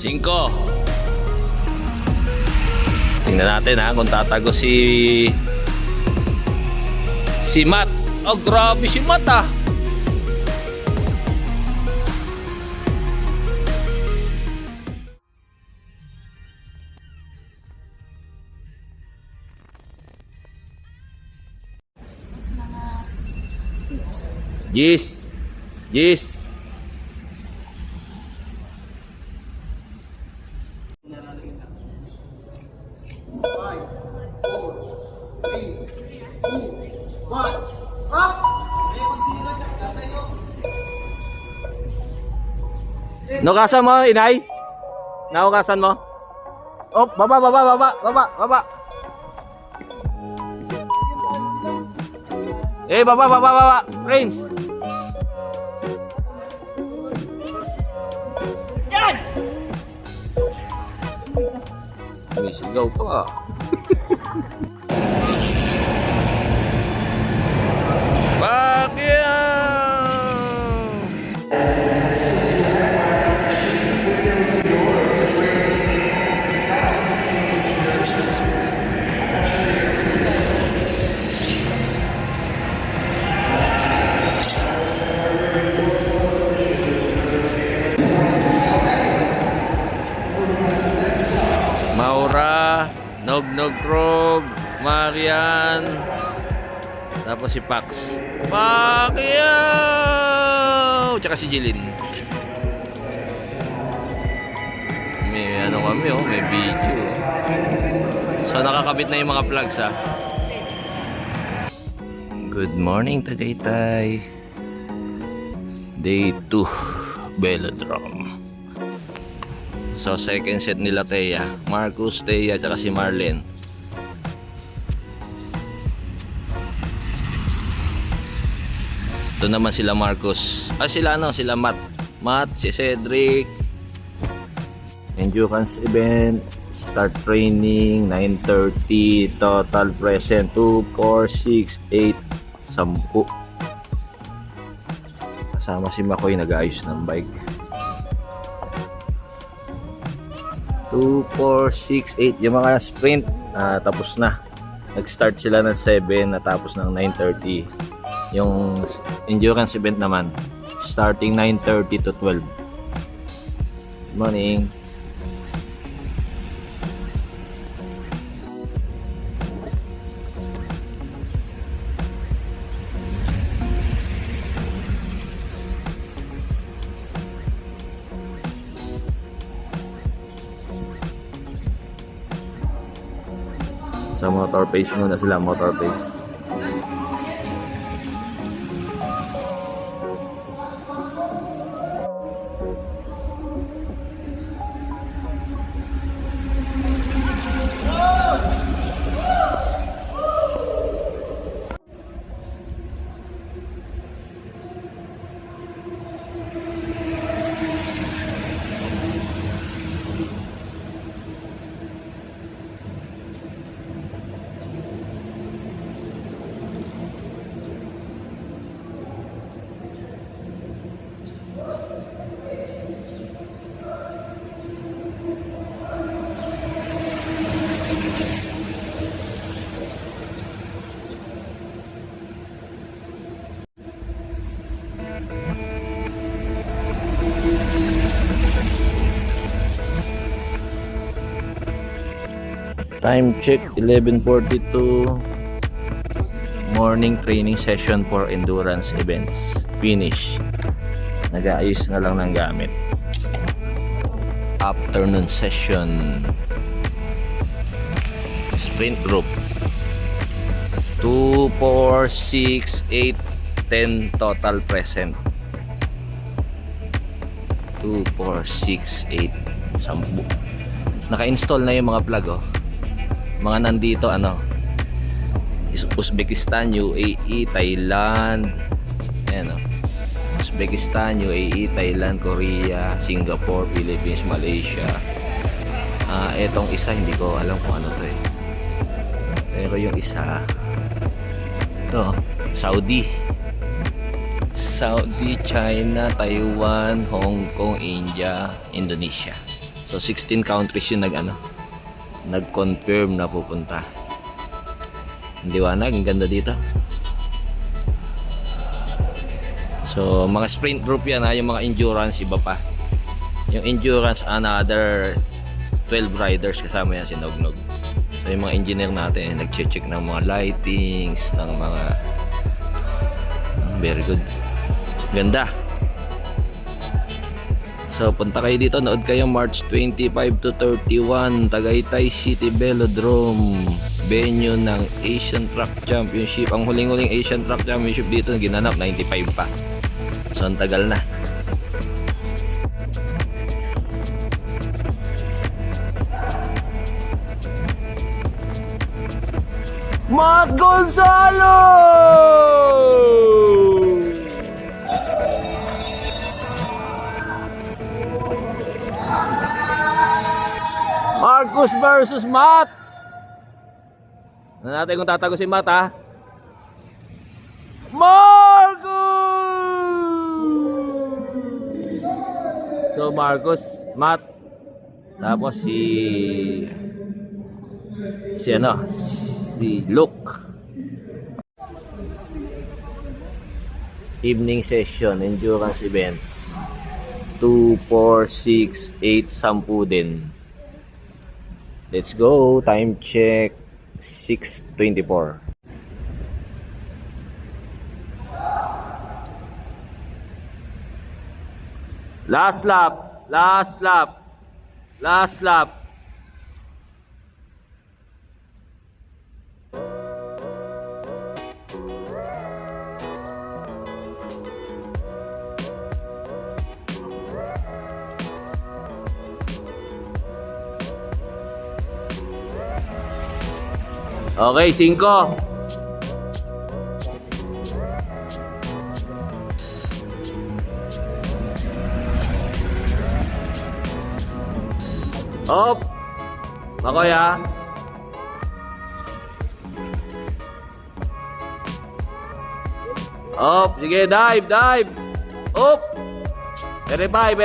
5. Tingnan natin ha kung tatago si Matt. Oh, grabe si Matt ah. Yes. Yes. Naugasan mo, inay? Naugasan mo? Oh, baba. Baba. Prince. Yan! May sigaw pa. Pagyan! Maura, Nogrog, Marian, tapos si Pax. Pacquiao! Tsaka si Jilin. May ano kami oh, may video. So nakakabit na yung mga plugs ha. Good morning Tagaytay. Day 2 Velodrome. So second set nila Thea, Marcus, Thea, tsaka si Marlene. Ito naman sila Marcus. Sila Matt, si Cedric. Endurance event, start training 9:30, total present 2, 4, 6, 8, 10. Kasama si Makoy nag-aayos ng bike. 2, 4, 6, 8 yung mga sprint tapos na. Nag-start sila ng 7 natapos ng 9:30. Yung endurance event naman starting 9:30 to 12. Good morning. Sa motor pace muna sila, motor pace. Time check 11:42. Morning training session for endurance events. Finish. Nag-aayos na lang ng gamit. Afternoon session. Sprint group. 2, 4, 6, 8, 10 total present. 2, 4, 6, 8, 10. Naka-install na yung mga plug oh. Mga nandito Uzbekistan, UAE, Thailand. Ayan o. Uzbekistan, UAE, Thailand, Korea, Singapore, Philippines, Malaysia. Etong isa hindi ko alam kung ano to eh. Pero yung isa ito, Saudi, China, Taiwan, Hong Kong, India, Indonesia. So 16 countries yung nag-confirm na pupunta. Ang liwanag, ang ganda dito. So mga sprint group yan ha, yung mga endurance iba pa. Yung endurance another 12 riders kasama yan si Nognog. So yung mga engineer natin nag-check ng mga lightings, ng mga very good. Ganda. So punta kayo dito, nood kayo March 25 to 31 Tagaytay City Velodrome, venue ng Asian Truck Championship. Ang huling-huling Asian Truck Championship dito ginanap 95 pa. So ang tagal na. Mark Gonzalo! Marcus versus Matt. Ano natin kung tatago si Matt ha? Marcus! So Marcus, Matt, tapos si Luke. Evening session, endurance events. 2, 4, 6, 8, 10 din. Let's go. Time check 6:24. Last lap. Last lap. Last lap. Okay, 5. Op. Makoy ha. Op, sige, dive. Op. Verify.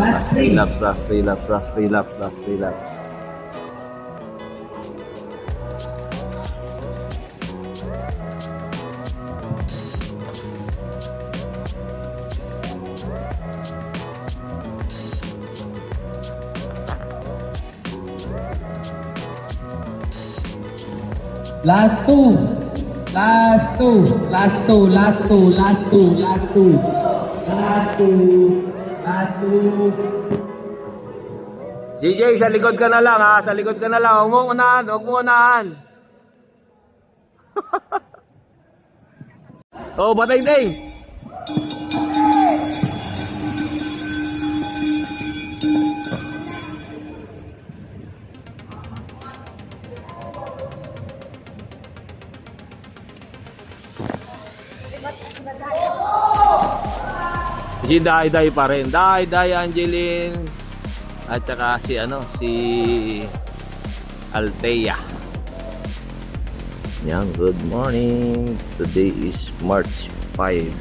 Last 3 laps. Last two. JJ, sa likod ka na lang ha. Sa likod ka na lang. Huwag mo unahan. Oh, batay day. Si Day pa rin. Day Angeline at saka si Althea. Yan, good morning. Today is March 5.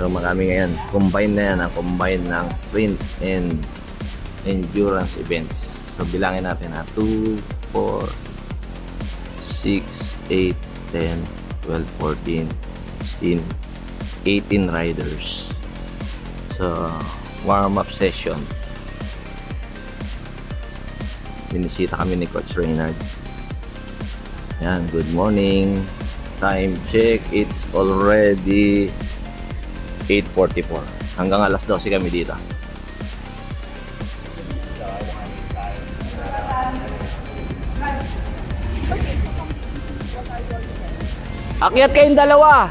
So marami ngayon. Combine na yan. Ang combine ng sprint and endurance events. So bilangin natin ha. 2, 4, 6, 8, 10, 12, 14, 16, 18 riders. So warm-up session. Binisita kami ni Coach Reynard. Yan, good morning. Time check, it's already 8:44. Hanggang alas 12 kami dito. Akyat kayong dalawa.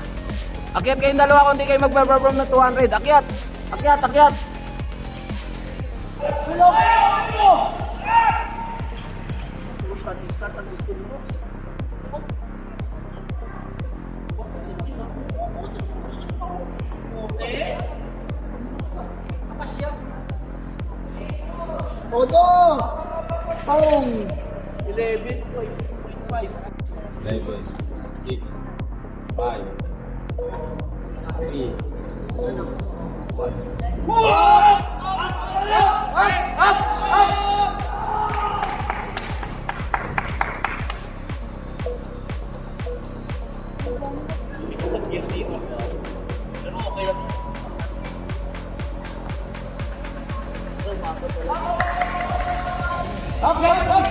Akyat kayong dalawa kung hindi kayo mag-perform ng 200. Akyat! Akyat! Akyat! Odo! Pong! 11.5. 11, 6, 5, 3, 2, 1. Okay!